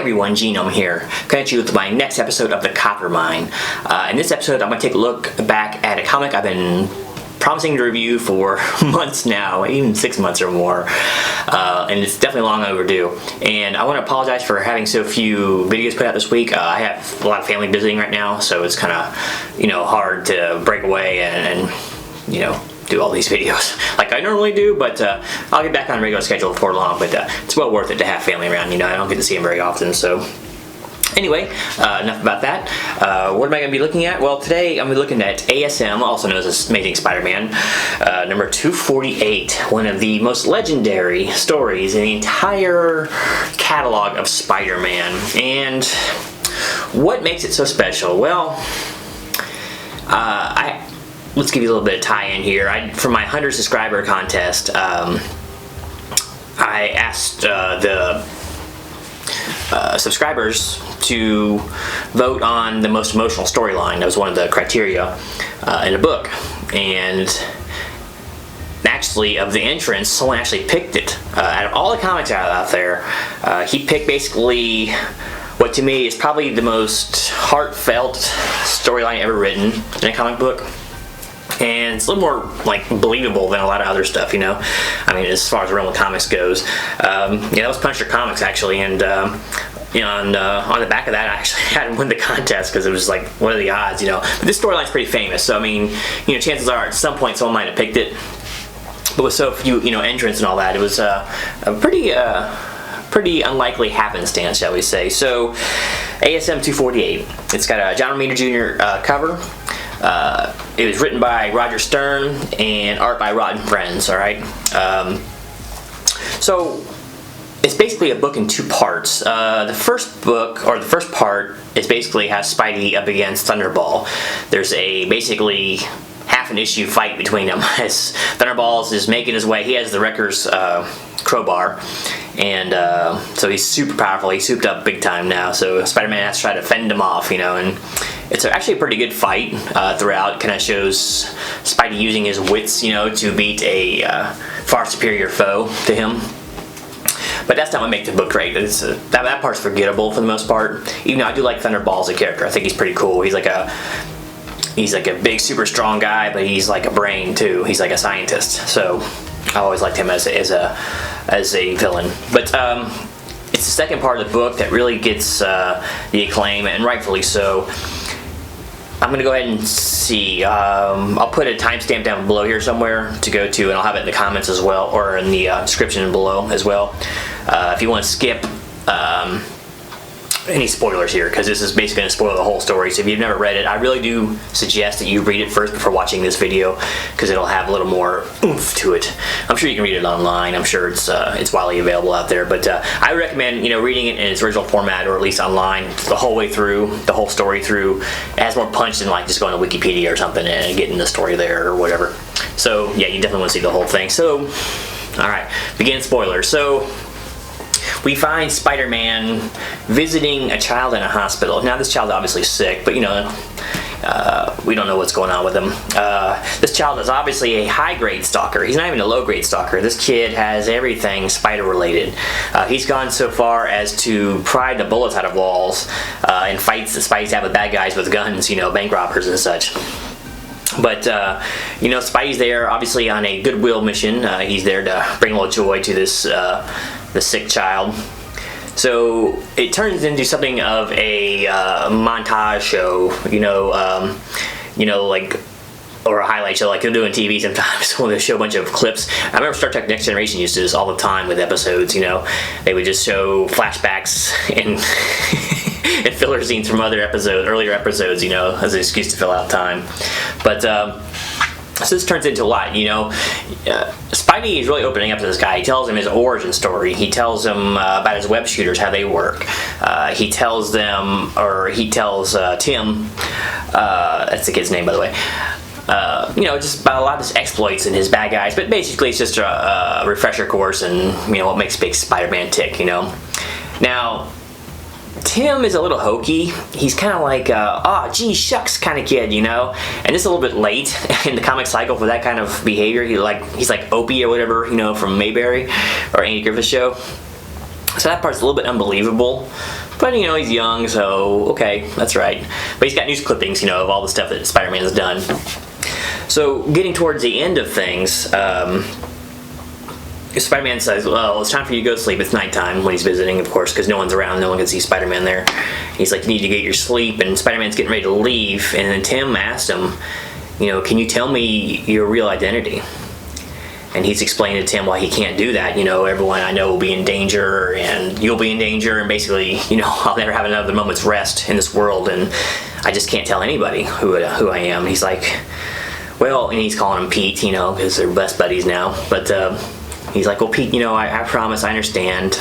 everyone, Genome here, coming at you with my next episode of The Coppermind. In this episode, I'm going to take a look back at a comic I've been promising to review for months now, even 6 months or more, and it's definitely long overdue. And I want to apologize for having so few videos put out this week. I have a lot of family visiting right now, so it's kind of, hard to break away and do all these videos like I normally do, but I'll get back on a regular schedule before long. But it's well worth it to have family around. I don't get to see them very often, so anyway, enough about that. What am I going to be looking at? Well, today I'm going to be looking at ASM, also known as Amazing Spider-Man, number 248, one of the most legendary stories in the entire catalog of Spider-Man. And what makes it so special? Well, let's give you a little bit of tie-in here. For my 100 subscriber contest, I asked the subscribers to vote on the most emotional storyline. That was one of the criteria in the book. And actually, of the entrants, someone actually picked it. Out of all the comics out there, he picked basically what to me is probably the most heartfelt storyline ever written in a comic book. And it's a little more believable than a lot of other stuff, I mean, as far as the realm of comics goes. That was Punisher Comics, actually, and on the back of that, I actually had him win the contest because it was what are the odds, But this storyline's pretty famous, so I mean, chances are at some point someone might have picked it. But with so few, entrants and all that, it was a pretty unlikely happenstance, shall we say. So, ASM 248. It's got a John Romita Jr. Cover. It was written by Roger Stern and art by Rod and Friends, alright? So, it's basically a book in two parts. The first book, or the first part, is basically how Spidey up against Thunderball. There's basically half an issue fight between them as Thunderball is making his way. He has the Wrecker's crowbar, and so he's super powerful. He's souped up big time now, so Spider-Man has to try to fend him off, and it's actually a pretty good fight throughout. It kind of shows Spidey using his wits, to beat a far superior foe to him. But that's not what makes the book great. That part's forgettable for the most part. Even though I do like Thunderball as a character, I think he's pretty cool. He's like a big, super strong guy, but he's like a brain too. He's like a scientist. So I always liked him as a villain. But it's the second part of the book that really gets the acclaim, and rightfully so. I'm going to go ahead and see. I'll put a timestamp down below here somewhere to go to, and I'll have it in the comments as well, or in the description below as well. If you want to skip any spoilers here, because this is basically going to spoil the whole story. So if you've never read it, I really do suggest that you read it first before watching this video, because it'll have a little more oomph to it. I'm sure you can read it online. I'm sure it's widely available out there, but I recommend reading it in its original format, or at least online the whole way through, the whole story through. It has more punch than just going to Wikipedia or something and getting the story there or whatever. So yeah, you definitely want to see the whole thing. So all right, begin spoilers. So we find Spider-Man visiting a child in a hospital. Now, this child's obviously sick, but we don't know what's going on with him. This child is obviously a high-grade stalker. He's not even a low-grade stalker. This kid has everything spider-related. He's gone so far as to pry the bullets out of walls in fights that Spidey's have with bad guys with guns, bank robbers and such. But, Spidey's there, obviously, on a goodwill mission. He's there to bring a little joy to this the sick child. So it turns into something of a montage show, or a highlight show like they'll do on TV sometimes when they show a bunch of clips. I remember Star Trek Next Generation used to do this all the time with episodes, They would just show flashbacks and and filler scenes from earlier episodes, as an excuse to fill out time. But so this turns into a lot, Spidey is really opening up to this guy. He tells him his origin story. He tells him about his web shooters, how they work. He tells Tim, that's the kid's name, by the way, just about a lot of his exploits and his bad guys. But basically it's just a refresher course and, what makes big Spider-Man tick, Now, Tim is a little hokey. He's kind of like, gee shucks kind of kid, And it's a little bit late in the comic cycle for that kind of behavior. He's like Opie or whatever, from Mayberry or Andy Griffith Show. So that part's a little bit unbelievable. But, you know, he's young, so okay, that's right. But he's got news clippings, you know, of all the stuff that Spider-Man has done. So, getting towards the end of things, Spider-Man says, well, it's time for you to go to sleep. It's nighttime when he's visiting, of course, because no one's around. No one can see Spider-Man there. He's like, you need to get your sleep, and Spider-Man's getting ready to leave, and then Tim asked him, you know, can you tell me your real identity? And he's explaining to Tim why he can't do that. You know, everyone I know will be in danger, and you'll be in danger, and basically, you know, I'll never have another moment's rest in this world, and I just can't tell anybody who I am. And he's like, well, and he's calling him Pete, you know, because they're best buddies now. But he's like, well, Pete, you know, I promise, I understand,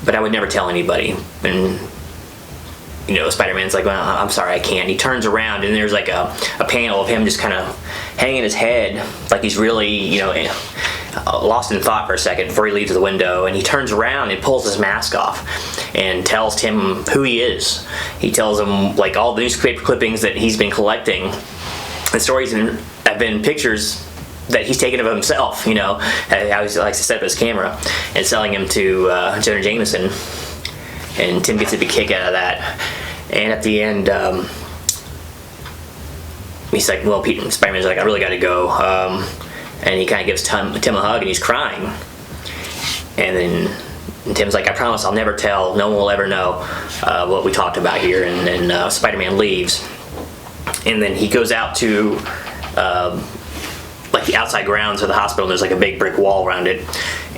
but I would never tell anybody. And you know, Spider-Man's like, well, I'm sorry, I can't. He turns around, and there's like a panel of him just kind of hanging his head, like he's really, you know, lost in thought for a second before he leaves the window. And he turns around and pulls his mask off and tells Tim who he is. He tells him, like, all the newspaper clippings that he's been collecting. The stories have been pictures that he's taken of himself, you know, how he likes to set up his camera, and selling him to Jonah Jameson. And Tim gets a big kick out of that. And at the end, he's like, well, Spider-Man's like, I really got to go. And he kind of gives Tim a hug, and he's crying. And then Tim's like, I promise I'll never tell. No one will ever know what we talked about here. And then Spider-Man leaves. And then he goes out to like the outside grounds of the hospital, and there's like a big brick wall around it.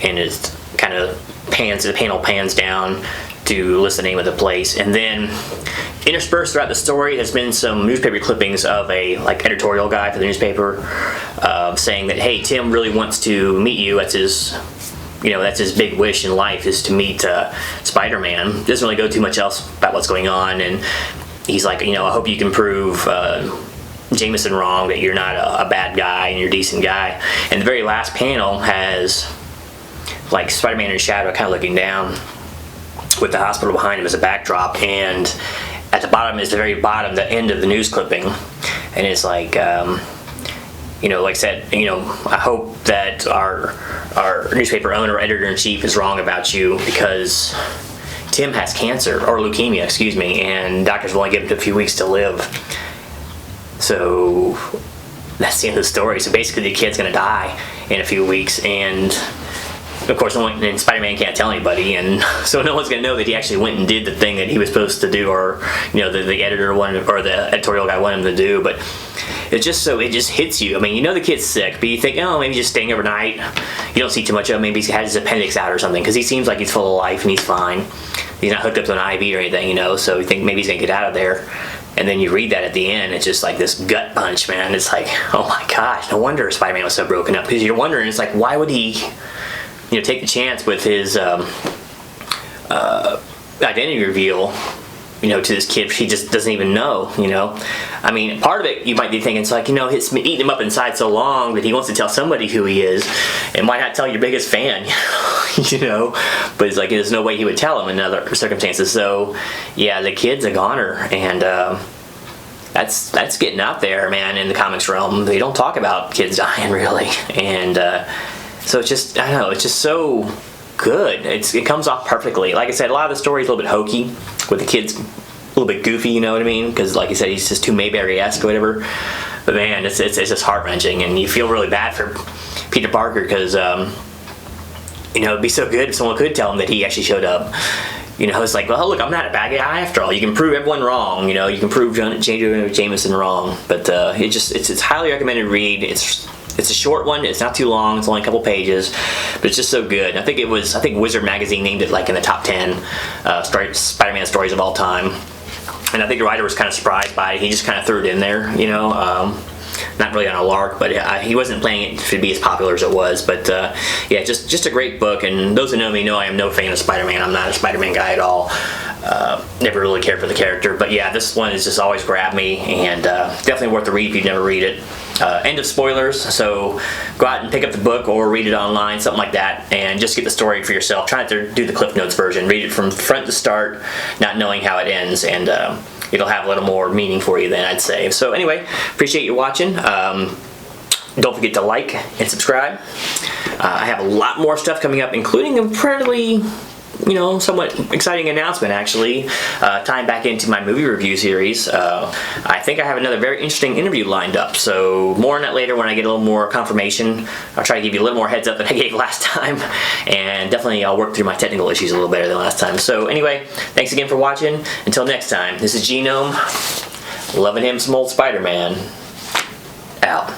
And it kind of the panel pans down to list the name of the place. And then interspersed throughout the story has been some newspaper clippings of a like editorial guy for the newspaper saying that, hey, Tim really wants to meet you. That's his, you know, that's his big wish in life, is to meet Spider-Man. Doesn't really go too much else about what's going on. And he's like, you know, I hope you can prove Jameson wrong, that you're not a bad guy and you're a decent guy. And the very last panel has like Spider-Man in shadow kind of looking down with the hospital behind him as a backdrop, and at the bottom is the very bottom, the end of the news clipping, and it's like, you know, like I said, you know, I hope that our newspaper owner, editor-in-chief, is wrong about you, because Tim has cancer, or leukemia, excuse me, and doctors will only give him a few weeks to live. So that's the end of the story. So basically the kid's gonna die in a few weeks, and of course, and Spider-Man can't tell anybody, and so no one's gonna know that he actually went and did the thing that he was supposed to do, or you know, the editor wanted, or the editorial guy wanted him to do. But it just hits you. I mean, you know the kid's sick, but you think, oh, maybe just staying overnight. You don't see too much of him. Maybe he's had his appendix out or something, because he seems like he's full of life and he's fine. He's not hooked up to an IV or anything, you know. So you think maybe he's gonna get out of there. And then you read that at the end, it's just like this gut punch, man. It's like, oh my gosh, no wonder Spider-Man was so broken up. Because you're wondering, it's like, why would he, you know, take the chance with his identity reveal, you know, to this kid he just doesn't even know, you know. I mean, part of it you might be thinking, it's like, you know, it's been eating him up inside so long that he wants to tell somebody who he is, and why not tell your biggest fan, you know. But it's like, there's no way he would tell him in other circumstances. So yeah, the kid's a goner, and that's getting out there, man. In the comics realm, they don't talk about kids dying really, and so it's just, I don't know, it's just so good. It comes off perfectly. Like I said, a lot of the story is a little bit hokey, with the kids a little bit goofy, you know what I mean? Because like I said, he's just too Mayberry-esque or whatever. But man, it's just heart-wrenching, and you feel really bad for Peter Parker, because you know, it'd be so good if someone could tell him that he actually showed up. You know, it's like, well, look, I'm not a bad guy after all. You can prove everyone wrong. You know, you can prove Jonah Jameson wrong. But it's highly recommended read. It's a short one. It's not too long. It's only a couple pages, but it's just so good. I think Wizard Magazine named it like in the top 10 Spider-Man stories of all time. And I think the writer was kind of surprised by it. He just kind of threw it in there, you know. Not really on a lark, but he wasn't planning it to be as popular as it was. But yeah, just a great book. And those who know me know I am no fan of Spider-Man. I'm not a Spider-Man guy at all. Never really cared for the character. But yeah, this one has just always grabbed me, and definitely worth the read if you've never read it. End of spoilers, so go out and pick up the book or read it online, something like that, and just get the story for yourself. Try not to do the Cliff Notes version. Read it from front to start, not knowing how it ends, and it'll have a little more meaning for you then, I'd say. So anyway, appreciate you watching. Don't forget to like and subscribe. I have a lot more stuff coming up, including a fairly you know, somewhat exciting announcement actually, tying back into my movie review series. I think I have another very interesting interview lined up, so more on that later when I get a little more confirmation. I'll try to give you a little more heads up than I gave last time, and definitely I'll work through my technical issues a little better than last time. So anyway, thanks again for watching. Until next time, this is Genome, loving him some old Spider-Man, out.